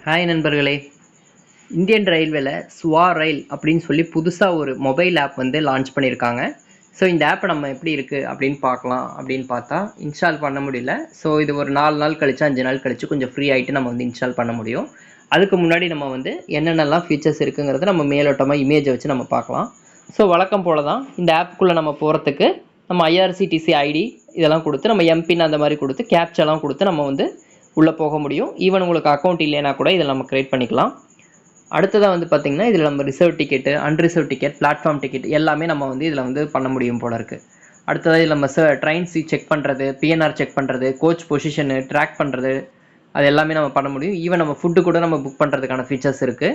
Hi நண்பர்களே, Indian ரயில்வேல ஸ்வா ரயில் அப்படின்னு சொல்லி புதுசாக ஒரு மொபைல் ஆப் வந்து லான்ச் பண்ணியிருக்காங்க. ஸோ இந்த ஆப் நம்ம எப்படி இருக்குது அப்படின்னு பார்க்கலாம். அப்படின்னு பார்த்தா இன்ஸ்டால் பண்ண முடியல. ஸோ இது ஒரு 4 நாள் கழிச்சு 5 நாள் கழிச்சு கொஞ்சம் ஃப்ரீ ஆகிட்டு நம்ம வந்து இன்ஸ்டால் பண்ண முடியும். அதுக்கு முன்னாடி நம்ம வந்து என்னென்னலாம் ஃபீச்சர்ஸ் இருக்குங்கிறத நம்ம மேலோட்டமாக இமேஜை வச்சு நம்ம பார்க்கலாம். ஸோ வழக்கம் போல தான் இந்த ஆப்புக்குள்ளே நம்ம போகிறதுக்கு நம்ம ஐஆர்சிடிசி ஐடி இதெல்லாம் கொடுத்து நம்ம எம்பின் அந்த மாதிரி கொடுத்து கேப்சாலாம் கொடுத்து நம்ம வந்து உள்ளே போக முடியும். ஈவன் உங்களுக்கு அக்கௌண்ட் இல்லைனா கூட இதில் நம்ம க்ரியேட் பண்ணிக்கலாம். அடுத்ததாக வந்து பார்த்திங்கன்னா இதில் நம்ம reserve ticket, unreserved ticket, platform ticket எல்லாமே நம்ம வந்து இதில் வந்து பண்ண முடியும் போல இருக்குது. அடுத்ததாக இதில் நம்ம ட்ரெயின் சீட் செக் பண்ணுறது, பிஎன்ஆர் செக் பண்ணுறது, கோச் பொசிஷனு ட்ராக் பண்ணுறது, அது எல்லாமே நம்ம பண்ண முடியும். ஈவன் நம்ம ஃபுட்டு கூட நம்ம புக் பண்ணுறதுக்கான ஃபீச்சர்ஸ் இருக்குது.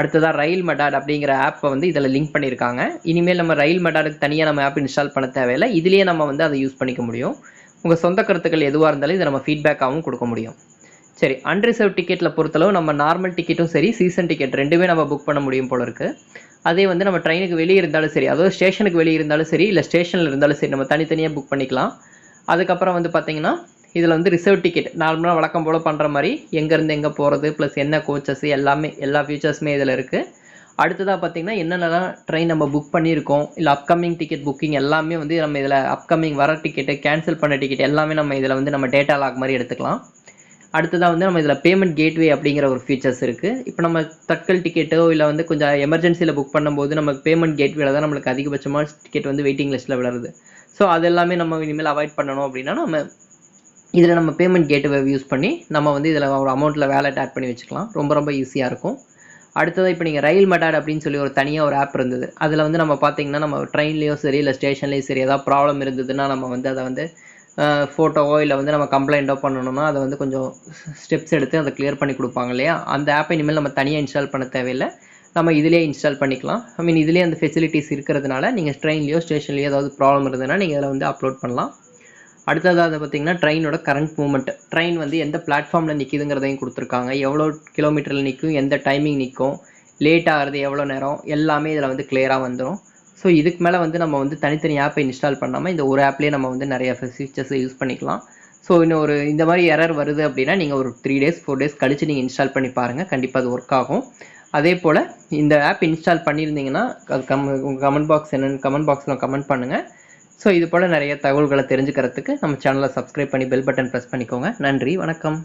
அடுத்ததாக ரயில் மெடாட் அப்படிங்கிற ஆப்பை வந்து இதில் லிங்க் பண்ணியிருக்காங்க. இனிமேல் நம்ம ரயில் மெடாடுக்கு தனியாக நம்ம ஆப் இன்ஸ்டால் பண்ண தேவையில்லை. இதுலேயே நம்ம வந்து அதை யூஸ் பண்ணிக்க முடியும். உங்கள் சொந்த கருத்துக்கள் எதுவாக இருந்தாலும் இதை நம்ம ஃபீட்பேக்காகவும் கொடுக்க முடியும். சரி, அன்ரிசர்வ் டிக்கெட்டில் பொறுத்தளவு நம்ம நார்மல் டிக்கெட்டும் சரி, சீசன் டிக்கெட் ரெண்டுமே நம்ம புக் பண்ண முடியும் போல இருக்குது. அதே வந்து நம்ம ட்ரெயினுக்கு வெளியே இருந்தாலும் சரி, அதாவது ஸ்டேஷனுக்கு வெளியே இருந்தாலும் சரி, இல்லை ஸ்டேஷனில் இருந்தாலும் சரி, நம்ம தனித்தனியாக புக் பண்ணிக்கலாம். அதுக்கப்புறம் வந்து பார்த்திங்கன்னா இதில் வந்து ரிசர்வ் டிக்கெட் நார்மலாக வழக்கம் போல் பண்ணுற மாதிரி எங்கேருந்து எங்கே போகிறது ப்ளஸ் என்ன கோச்சஸ் எல்லாமே எல்லா ஃபீச்சர்ஸுமே இதில் இருக்குது. அடுத்ததாக பார்த்திங்கன்னா என்னென்னலாம் ட்ரெயின் நம்ம புக் பண்ணியிருக்கோம், இல்லை அப்கமிங் டிக்கெட் புக்கிங் எல்லாமே வந்து நம்ம இதில் அப்கமிங் வர டிக்கெட்டு, கேன்சல் பண்ண டிக்கெட் எல்லாமே நம்ம இதில் வந்து நம்ம டேட்டா லாக் மாதிரி எடுத்துக்கலாம். அடுத்ததாக வந்து நம்ம இதில் பேமெண்ட் கேட்வே அப்படிங்கிற ஒரு ஃபீச்சர்ஸ் இருக்குது. இப்போ நம்ம தட்கல் டிக்கெட்டோ இல்லை வந்து கொஞ்சம் எமர்ஜென்சியில் புக் பண்ணும்போது நமக்கு பேமெண்ட் கேட்வேல தான் நம்மளுக்கு அதிகபட்சமாக டிக்கெட் வந்து வெயிட்டிங் லிஸ்ட்டில் விழுறது. ஸோ அது எல்லாமே நம்ம இனிமேல் அவாய்ட் பண்ணணும் அப்படின்னா நம்ம இதில் நம்ம பேமெண்ட் கேட்வே யூஸ் பண்ணி நம்ம வந்து இதில் ஒரு அமௌண்ட்டில் வேலெட் ஆட் பண்ணி வச்சுக்கலாம். ரொம்ப ரொம்ப ஈஸியாக இருக்கும். அடுத்ததாக இப்போ நீங்கள் ரயில் மெடாட் அப்படின்னு சொல்லி ஒரு தனியாக ஒரு ஆப் இருந்தது. அதில் வந்து நம்ம பார்த்திங்கன்னா நம்ம ட்ரெயின்லேயும் சரி இல்லை ஸ்டேஷன்லேயும் சரி ஏதாவது ப்ராப்ளம் இருந்ததுன்னா நம்ம வந்து அதை வந்து ஃபோட்டோவோ இல்லை வந்து நம்ம கம்ப்ளைண்ட்டோ பண்ணணும்னா அதை வந்து கொஞ்சம் ஸ்டெப்ஸ் எடுத்து அதை கிளியர் பண்ணி கொடுப்பாங்க இல்லையா. அந்த ஆப்பை இனிமேல் நம்ம தனியாக இன்ஸ்டால் பண்ண தேவையில்லை. நம்ம இதிலே இன்ஸ்டால் பண்ணிக்கலாம். இதிலே அந்த ஃபெசிலிட்டிஸ் இருக்கிறதுனால நீங்கள் ட்ரெயின்லையோ ஸ்டேஷன்லையோ ஏதாவது ப்ராப்ளம் இருந்ததுன்னா நீங்கள் அதில் வந்து அப்லோட் பண்ணலாம். அடுத்ததாக பார்த்திங்கன்னா ட்ரெயினோட கரண்ட் மூவ்மெண்ட், ட்ரெயின் வந்து எந்த பிளாட்ஃபார்மில் நிற்கிதுங்கிறதையும் கொடுத்துருக்காங்க. எவ்வளோ கிலோமீட்டரில் நிற்கும், எந்த டைமிங் நிற்கும், லேட் ஆகிறது எவ்வளோ நேரம், எல்லாமே இதில் வந்து கிளியராக வந்துடும். ஸோ இதுக்கு மேலே வந்து நம்ம வந்து தனித்தனி ஆப்பை இன்ஸ்டால் பண்ணாமல் இந்த ஒரு ஆப்லேயே நம்ம வந்து நிறைய ஃபீச்சர்ஸை யூஸ் பண்ணிக்கலாம். ஸோ இன்னும் இந்த மாதிரி எரர் வருது அப்படின்னா நீங்கள் ஒரு 3 days 4 days கழித்து நீங்கள் இன்ஸ்டால் பண்ணி பாருங்கள், கண்டிப்பாக அது ஒர்க் ஆகும். அதே போல் இந்த ஆப் இன்ஸ்டால் பண்ணியிருந்தீங்கன்னா அது உங்கள் கமெண்ட் பாக்ஸ் என்னென்னு கமெண்ட் பாக்ஸில் கமெண்ட் பண்ணுங்கள். ஸோ இது போல் நிறைய தகவல்களை தெரிஞ்சுக்கிறதுக்கு நம்ம சேனலை சப்ஸ்கிரைப் பண்ணி பெல் பட்டன் ப்ரெஸ் பண்ணிக்கோங்க. நன்றி, வணக்கம்.